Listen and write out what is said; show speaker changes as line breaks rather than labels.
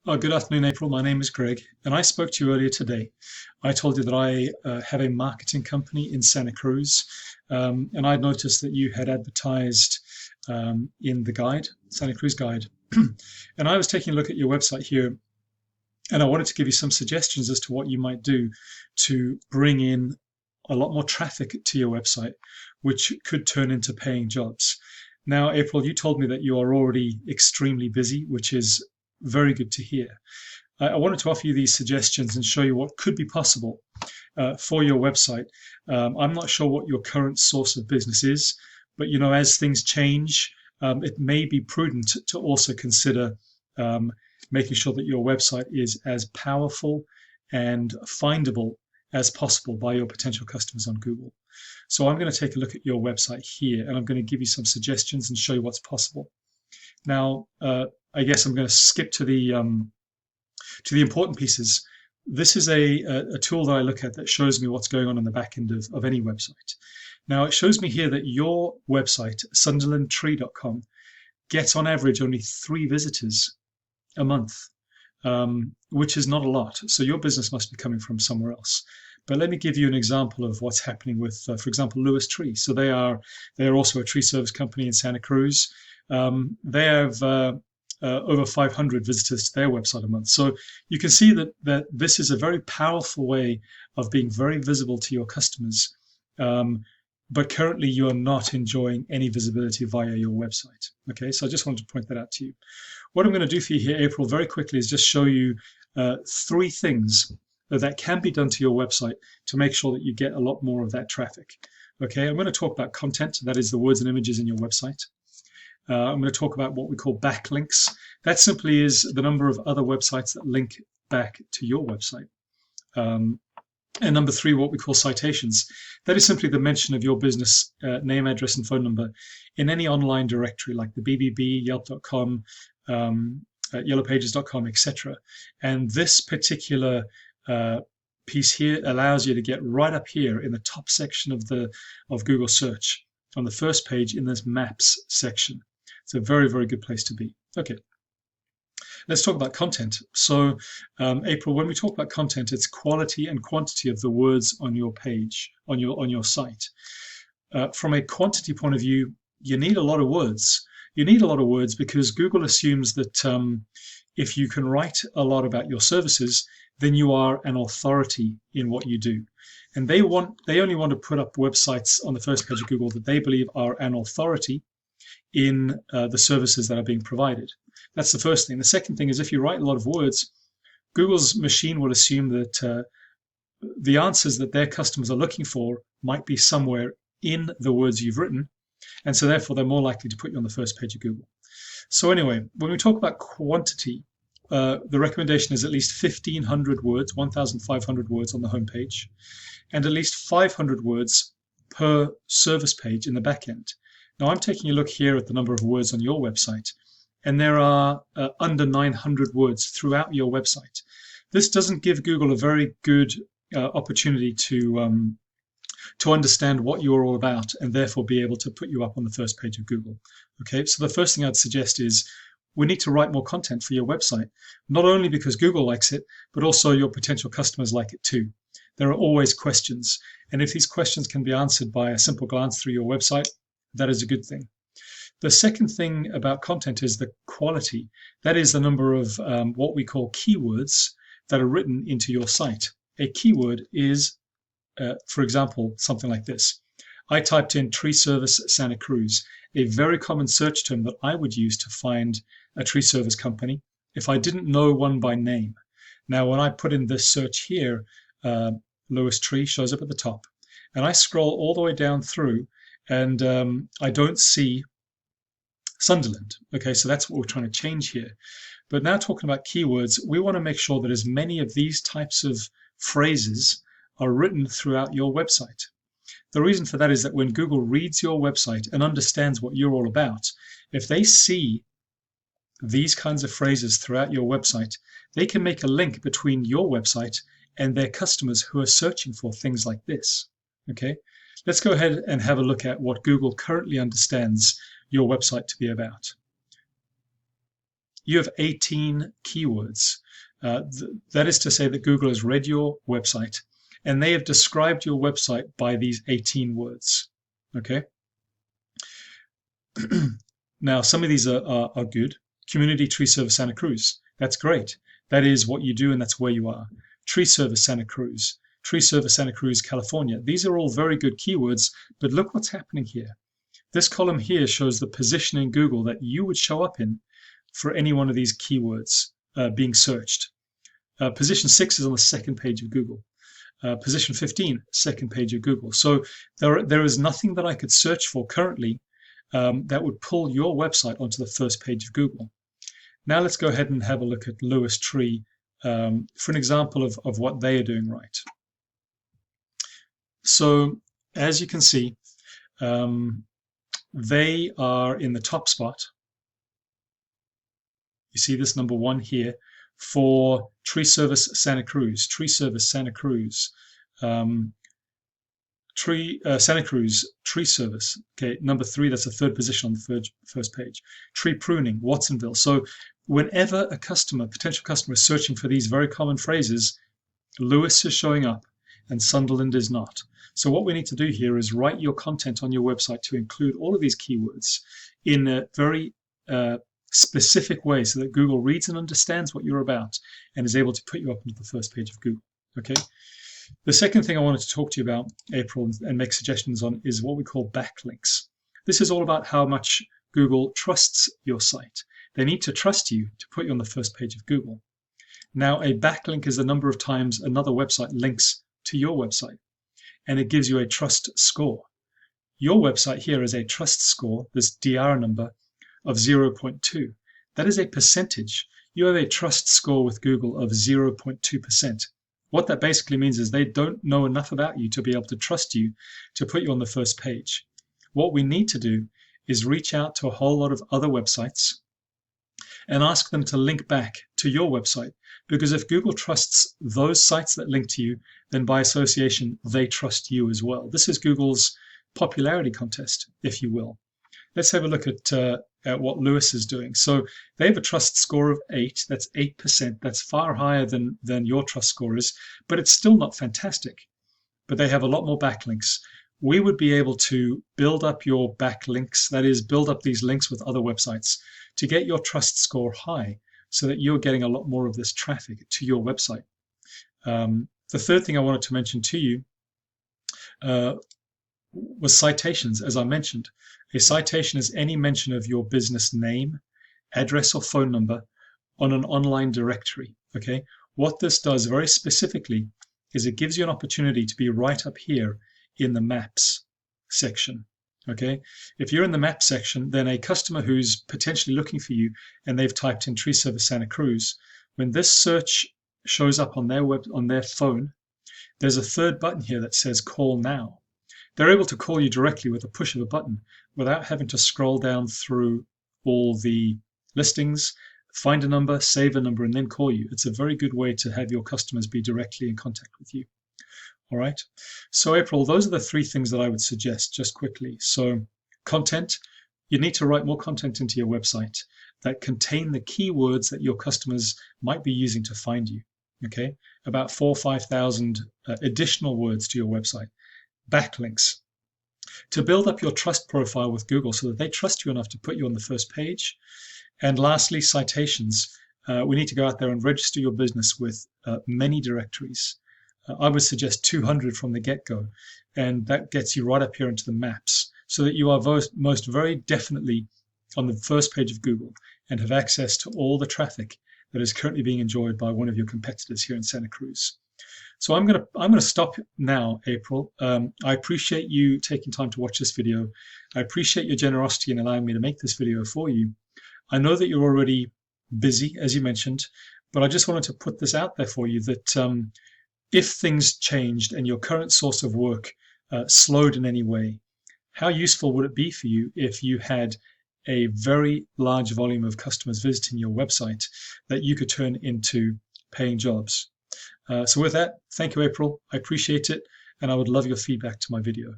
Oh, good afternoon, April. My name is Greg, and I spoke to you earlier today. I told you that I have a marketing company in Santa Cruz, and I'd noticed that you had advertised in the guide, Santa Cruz guide. And I was taking a look at your website here, and I wanted to give you some suggestions as to what you might do to bring in a lot more traffic to your website, which could turn into paying jobs. Now, April, you told me that you are already extremely busy, which is very good to hear. I wanted to offer you these suggestions and show you what could be possible for your website. I'm not sure what your current source of business is, but as things change, it may be prudent to also consider making sure that your website is as powerful and findable as possible by your potential customers on Google. So I'm going to take a look at your website here, and I'm going to give you some suggestions and show you what's possible. Now, I guess I'm going to skip to the important pieces. This is a tool that I look at that shows me what's going on in the back end of any website. Now, it shows me here that your website, sunderlandtree.com, gets on average only 3 visitors a month, which is not a lot. So your business must be coming from somewhere else. But let me give you an example of what's happening with, for example, Lewis Tree. So they are also a tree service company in Santa Cruz. They have over 500 visitors to their website a month. So you can see that this is a very powerful way of being very visible to your customers. But currently you are not enjoying any visibility via your website. Okay, so I just wanted to point that out to you. What I'm going to do for you here, April, very quickly is just show you 3 things that can be done to your website to make sure that you get a lot more of that traffic. Okay, I'm going to talk about content, that is the words and images in your website. I'm going to talk about what we call backlinks. That simply is the number of other websites that link back to your website. And number 3, what we call citations. That is simply the mention of your business name, address, and phone number in any online directory like the BBB, Yelp.com, Yellowpages.com, etc. And this particular piece here allows you to get right up here in the top section of Google search on the first page in this maps section. It's a very, very good place to be. Okay, let's talk about content. So April, when we talk about content, it's quality and quantity of the words on your page, on your site. From a quantity point of view, you need a lot of words. You need a lot of words because Google assumes that if you can write a lot about your services, then you are an authority in what you do. And they only want to put up websites on the first page of Google that they believe are an authority in the services that are being provided. That's the first thing. The second thing is if you write a lot of words, Google's machine will assume that the answers that their customers are looking for might be somewhere in the words you've written, and so therefore they're more likely to put you on the first page of Google. So anyway, when we talk about quantity, the recommendation is at least 1,500 words, 1,500 words on the home page, and at least 500 words per service page in the back end. Now I'm taking a look here at the number of words on your website, and there are under 900 words throughout your website. This doesn't give Google a very good opportunity to understand what you're all about and therefore be able to put you up on the first page of Google. Okay, so the first thing I'd suggest is we need to write more content for your website, not only because Google likes it, but also your potential customers like it too. There are always questions, and if these questions can be answered by a simple glance through your website, that is a good thing. The second thing about content is the quality. That is the number of what we call keywords that are written into your site. A keyword is, for example, something like this. I typed in tree service Santa Cruz, a very common search term that I would use to find a tree service company if I didn't know one by name. Now, when I put in this search here, Lewis Tree shows up at the top, and I scroll all the way down through, and I don't see Sunderland. Okay, so that's what we're trying to change here. But now talking about keywords, we want to make sure that as many of these types of phrases are written throughout your website. The reason for that is that when Google reads your website and understands what you're all about, if they see these kinds of phrases throughout your website, they can make a link between your website and their customers who are searching for things like this. Okay, let's go ahead and have a look at what Google currently understands your website to be about. you have 18 keywords. That is to say that Google has read your website and they have described your website by these 18 words. Okay. Now, some of these are good. Community Tree Service Santa Cruz. That's great. That is what you do, and that's where you are. Tree Service Santa Cruz. Tree Service Santa Cruz, California. These are all very good keywords, but look what's happening here. This column here shows the position in Google that you would show up in for any one of these keywords being searched. Position 6 is on the second page of Google. Position 15, second page of Google. So there is nothing that I could search for currently that would pull your website onto the first page of Google. Now let's go ahead and have a look at Lewis Tree for an example of what they are doing right. So as you can see, they are in the top spot. You see this number 1 here for Tree Service Santa Cruz. Tree Service Santa Cruz. Santa Cruz Tree Service. Okay, number 3. That's the third position on the first page. Tree Pruning, Watsonville. So whenever a potential customer is searching for these very common phrases, Lewis is showing up and Sunderland is not. So what we need to do here is write your content on your website to include all of these keywords in a very specific way so that Google reads and understands what you're about and is able to put you up into the first page of Google. Okay. The second thing I wanted to talk to you about, April, and make suggestions on is what we call backlinks. This is all about how much Google trusts your site. They need to trust you to put you on the first page of Google. Now, a backlink is the number of times another website links to your website, and it gives you a trust score. Your website here is a trust score, this DR number, of 0.2. That is a percentage. You have a trust score with Google of 0.2%. What that basically means is they don't know enough about you to be able to trust you to put you on the first page. What we need to do is reach out to a whole lot of other websites and ask them to link back to your website. Because if Google trusts those sites that link to you, then by association, they trust you as well. This is Google's popularity contest, if you will. Let's have a look at what Lewis is doing. So they have a trust score of 8. That's 8%. That's far higher than your trust score is, but it's still not fantastic. But they have a lot more backlinks. We would be able to build up your backlinks, that is, build up these links with other websites to get your trust score high so that you're getting a lot more of this traffic to your website. The third thing I wanted to mention to you was citations, as I mentioned. A citation is any mention of your business name, address, or phone number on an online directory. Okay, what this does very specifically is it gives you an opportunity to be right up here in the maps section. Okay, if you're in the map section, then a customer who's potentially looking for you and they've typed in Tree Service Santa Cruz, when this search shows up on their phone, there's a third button here that says Call Now. They're able to call you directly with a push of a button without having to scroll down through all the listings, find a number, save a number, and then call you. It's a very good way to have your customers be directly in contact with you. All right. So April, those are the 3 things that I would suggest just quickly. So content, you need to write more content into your website that contain the keywords that your customers might be using to find you. Okay. About 4,000 or 5,000 additional words to your website. Backlinks. To build up your trust profile with Google so that they trust you enough to put you on the first page. And lastly, citations. We need to go out there and register your business with many directories. I would suggest 200 from the get-go, and that gets you right up here into the maps so that you are most very definitely on the first page of Google and have access to all the traffic that is currently being enjoyed by one of your competitors here in Santa Cruz. So I'm gonna stop now, April. I appreciate you taking time to watch this video. I appreciate your generosity in allowing me to make this video for you. I know that you're already busy, as you mentioned, but I just wanted to put this out there for you that if things changed and your current source of work slowed in any way, how useful would it be for you if you had a very large volume of customers visiting your website that you could turn into paying jobs? So with that, thank you, April. I appreciate it, and I would love your feedback to my video.